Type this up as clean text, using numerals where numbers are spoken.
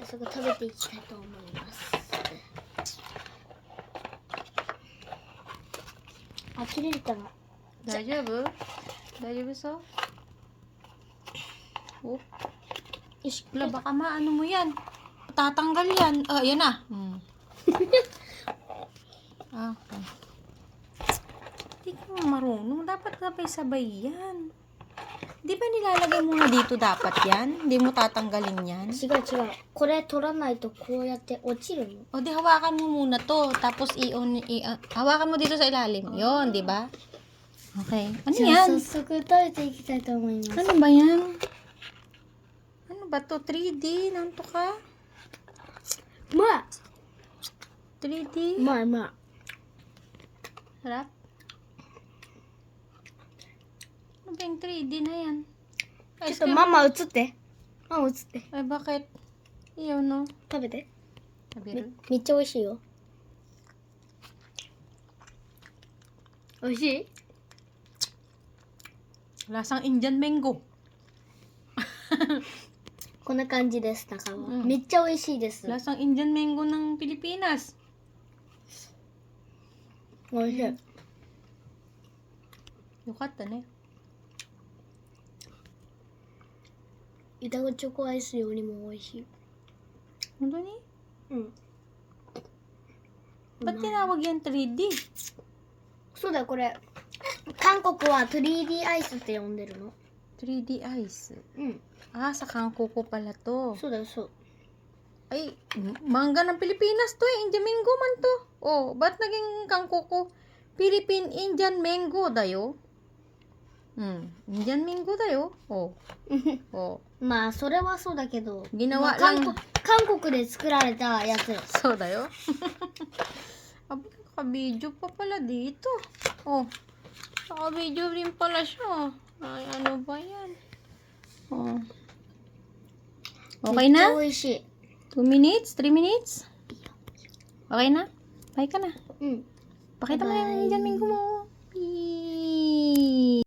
早速食べていきたいと思います。あ、切れるかな。大丈夫？大丈夫そう？Oh. Ish, Wala, baka maano mo yan. Tatanggal yan. Ah, yan na. Okay. Hindi ka marunong. Dapat sabay-sabay yan. Di ba nilalagay mo na dito dapat yan? Hindi mo tatanggalin yan? 違う違う。これ取らないとこうやって落ちるの。 O di hawakan mo muna to. Tapos hawakan mo dito sa ilalim. Yon, di ba? Okay. Ano じゃあ yan? 早速食べていきたいと思います。 Ano ba yan? Ano ba to? 3D? Nanto ka? うま 3D? い。うまいうま Harap? Ano ba yung 3D na yan? い。ちょっとママ映って。ママ映って。 Ay, bakit? Iyaw, no? 食べて。 Sabi めっちゃ美味しいよ。美味しい？ Lasang Indian mango. こんな感じです、中は。うんめっちゃ美味しいです。 Lasang Indian mango ng Pilipinas. 美味しい。 よかったね。いたごチョコアイスよりも美味しい。本当に？うん。 Ba't tinawag yan 3D? そうだよ、これ。韓国は 3D アイスって呼んでるの。 3D ice. うん。 Ah, sa Kangkoko pala to. そうだよ、そう。 Ay, mangga ng Pilipinas to eh. Indian mango man to. Oh, ba't naging Kangkoko? Philippine Indian mango dayo. Indian mango dayo. Oh. Oh. まあ、それはそうだけど。 Ginawa まあ lang. 韓国で作られたやつ。 So dayo. Aba, naka-video pa pala dito. Oh. Naka-video rin pala siya. Ay, ano ba yan? Oh. Okay めっちゃ na? 美味しい。 2 minutes? 3 minutes? Okay na? Bye ka na. うん。 Pakita mo Bye-bye. yung Indian mango mo.